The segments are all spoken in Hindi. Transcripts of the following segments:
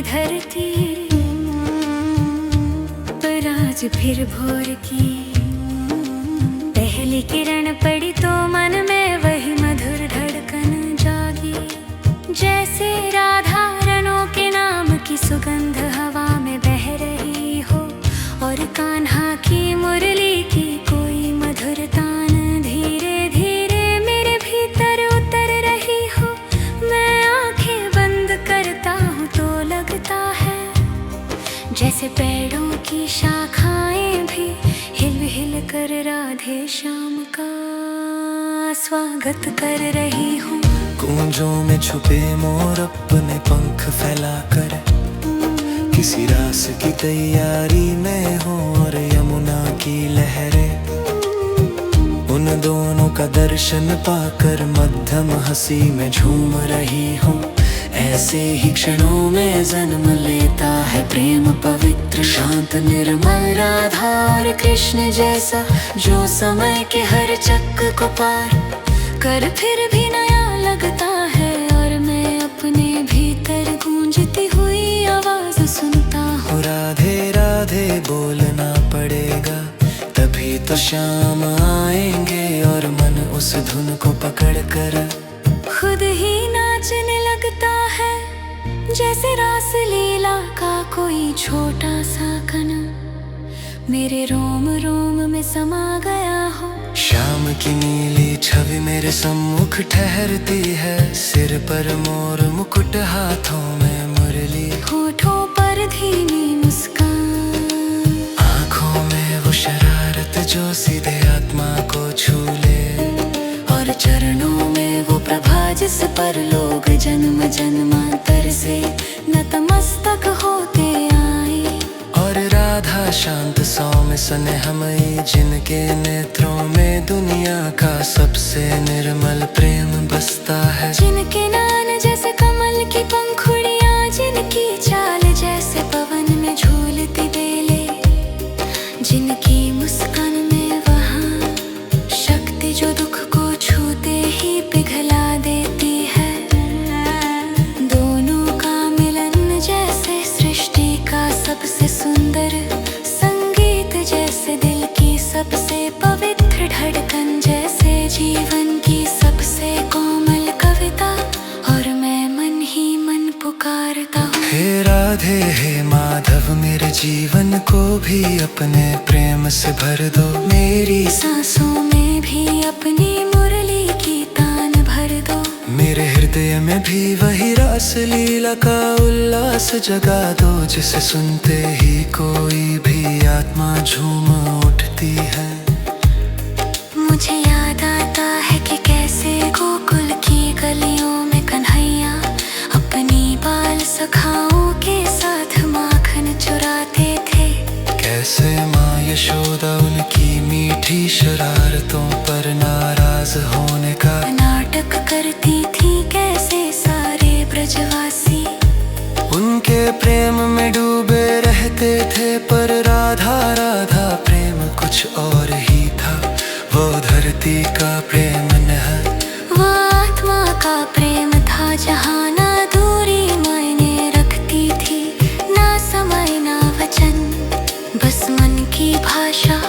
धरती पर आज फिर भोर की पहली किरण पड़ी तो मन में वही मधुर धड़कन जागी। जैसे राधा रनों के नाम की सुगंध हवा में बह रही हो और कान्हा की मुरली की कोई मधुर तान धीरे धीरे मेरे भीतर उतर रही हो। मैं आंखें बंद करता हूँ तो लगता है जैसे पेड़ों की शाखाएं भी हिल हिल कर राधे श्याम का स्वागत कर रही हूँ। कूंजों में छुपे मोर अपने पंख फैलाकर किसी रास की तैयारी में हो और यमुना की लहरें उन दोनों का दर्शन पाकर मध्यम हंसी में झूम रही हूँ। ऐसे ही क्षणों में जन्म लेता है प्रेम पवित्र शांत निर्मल राधा और कृष्ण जैसा, जो समय के हर चक्र को पार कर फिर भी नया लगता है। और मैं अपने भीतर गूंजती हुई आवाज सुनता हूँ, राधे राधे बोलना पड़ेगा तभी तो शाम आएंगे। और मन उस धुन को पकड़ कर खुद ही नाचने लगता है जैसे रास लीला का कोई छोटा सा कण मेरे रोम रोम में समा गया हो। शाम की नीली छवि मेरे सम्मुख ठहरती है, सिर पर मोर मुकुट हाथों में मुरली, होठों पर धीमी मुस्कान, आंखों में वो शरारत जो सीधे आत्मा को छू ले, और चरणों में वो प्रभा जिस पर लोग जन्म जन्मांतर से नतमस्तक होते आए। और राधा शांत सौम्य स्नेहमयी जिनके नेत्रों में दुनिया का सबसे निर्मल प्रेम बसता है, जिनके नान जैसे कमल की पंखुड़ियां, जिनकी चाल जैसे पवन में झूलती बेले, जिनकी मुस्कान में वहाँ शक्ति जो दुख को छूते ही पिघला देती है। दोनों का मिलन जैसे सृष्टि का सबसे सुंदर संगीत, जैसे दिल की सबसे पवित्र धड़कन, जैसे जीवन की सबसे कोमल कविता। और मैं मन ही मन पुकारता हूँ, हे राधे हे माधव मेरे जीवन को भी अपने प्रेम से भर दो, मेरी सांसों में भी अपनी मुरली की तान भर दो, मेरे हृदय में भी वही रास लीला का उल्लास जगा दो, जिसे सुनते ही कोई भी आत्मा झूम उठती है। मुझे याद आता है कि कैसे गोकुल की गलियों में कन्हैया अपनी बाल सखाओं के साथ माखन चुराते थे, कैसे माँ यशोदा उनकी मीठी शरारतों पर नाराज होने का नाटक करती थी, कैसे सारे ब्रजवासी उनके प्रेम में डूबे रहते थे। पर राधा राधा प्रेम कुछ और ही था, वो धरती का प्रेम न, वो आत्मा का प्रेम था, जहाँ ना दूरी मायने रखती थी, ना समय ना वचन, बस मन की भाषा,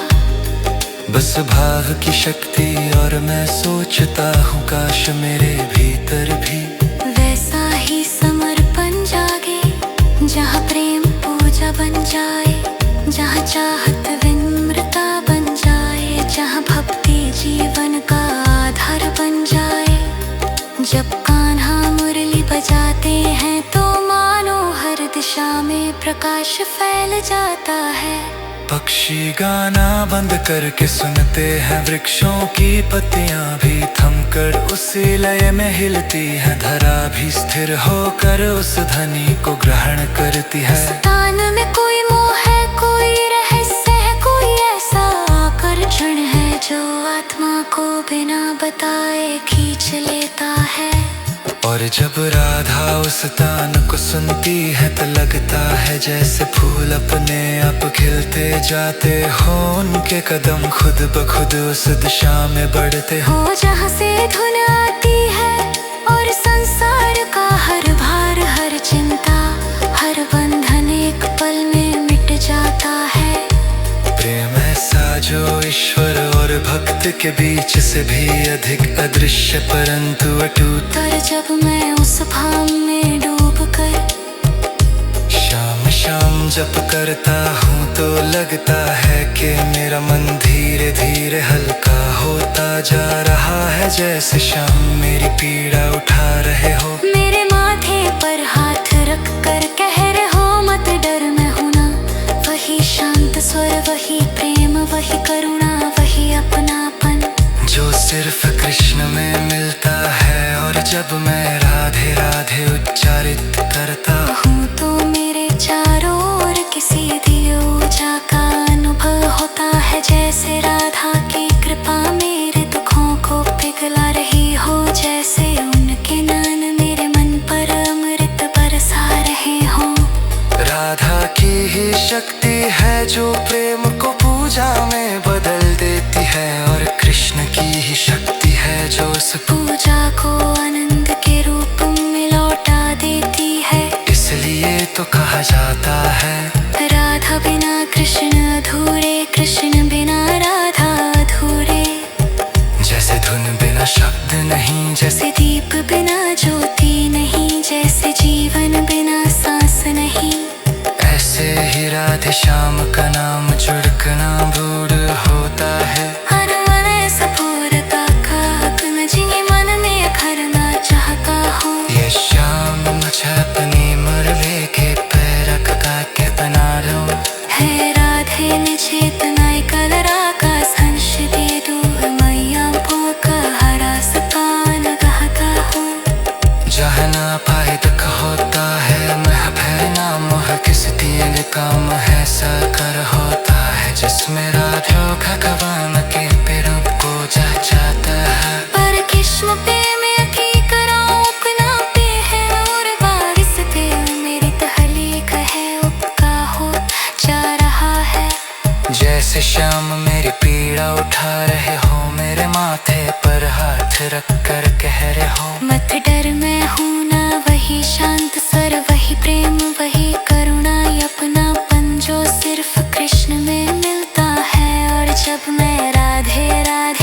बस भाव की शक्ति। और मैं सोचता हूँ काश मेरे भीतर भी वैसा ही समर्पण जागे, जहाँ प्रेम पूजा बन जाए, जहाँ चाहत विनम्रता बन जाए, जहाँ भक्ति जीवन का आधार बन जाए। जब कान्हा मुरली बजाते हैं तो मानो हर दिशा में प्रकाश फैल जाता है। पक्षी गाना बंद करके सुनते हैं, वृक्षों की पत्तियां भी थमकर उसी लय में हिलती है, धरा भी स्थिर होकर उस ध्वनि को ग्रहण करती है। तान में कोई मोह है, कोई रहस्य है, कोई ऐसा आकर्षण है जो आत्मा को बिना बताए खींच लेता है। और जब राधा उस तान को सुनती है तो लगता है जैसे फूल अपने आप खिलते जाते हो, उनके कदम खुद ब खुद उस दिशा में बढ़ते हो, जहाँ से धुन आती है और संसार का हर भार, हर चिंता, हर के बीच से भी अधिक अदृश्य परंतु अटूट। तर जब मैं उस भाव में डूब कर शाम शाम जप करता हूँ तो लगता है कि मेरा मन धीरे धीरे हल्का होता जा रहा है। जैसे शाम मेरी पीड़ा उठा रहे हो, मेरे माथे पर हाथ रख कर कह रहे हो मत डर मैं हूं ना। वही शांत स्वर, वही प्रेम, वही करुणा, वही अपनापन जो सिर्फ कृष्ण में मिलता है। और जब मैं राधे राधे उच्चारित करता हूँ तो मेरे चारों ओर किसी दिव्य ऊर्जा का अनुभव होता है। जैसे राधा की कृपा मेरे दुखों को पिघला रही हो, जैसे उनके नाम मेरे मन पर अमृत बरसा रहे हो। राधा की ही शक्ति है जो प्रेम को पूजा में बदल देती है, और कृष्ण की ही शक्ति है जो उस पूजा को आनंद के रूप में लौटा देती है। इसलिए तो कहा जाता है राधा बिना कृष्ण अधूरे, कृष्ण बिना राधा अधूरे। जैसे धुन बिना शब्द नहीं, जैसे दीप बिना ज्योति नहीं, जैसे जीवन बिना सांस नहीं। ऐसे ही राधे श्याम का नाम जुड़कना बूढ़ होता है। हर मन सपूरता का हक न जिन्हें मन में अखरना चाहता हूँ। ये श्याम मुझे अपनी मुरली के पैरक का के बना लो। है राधे ने चेतना कलरा का संश दे दूर मैया पोका हरा सपान कहता हूँ। जहाँ ना पाए दुख होता है, मह भैना मोह किस दिए काम है साकर होता है। जिसमें राधा भगवान के पेरों को जाता है। पर किस्म पे मैं की कराऊं अपना पे है और बारिश पे मेरी तहलीक है उपका हो जा रहा है। जैसे श्याम मेरी पीड़ा उठा रहे हो, मेरे माथे पर हाथ रख कर कह रहे हो मत डर मैं हूँ ना। वही शांत स्वर, वही प्रेम, वही करुणा, अपनापन जो सिर्फ कृष्ण में मिलता है। और जब मैं राधे राधे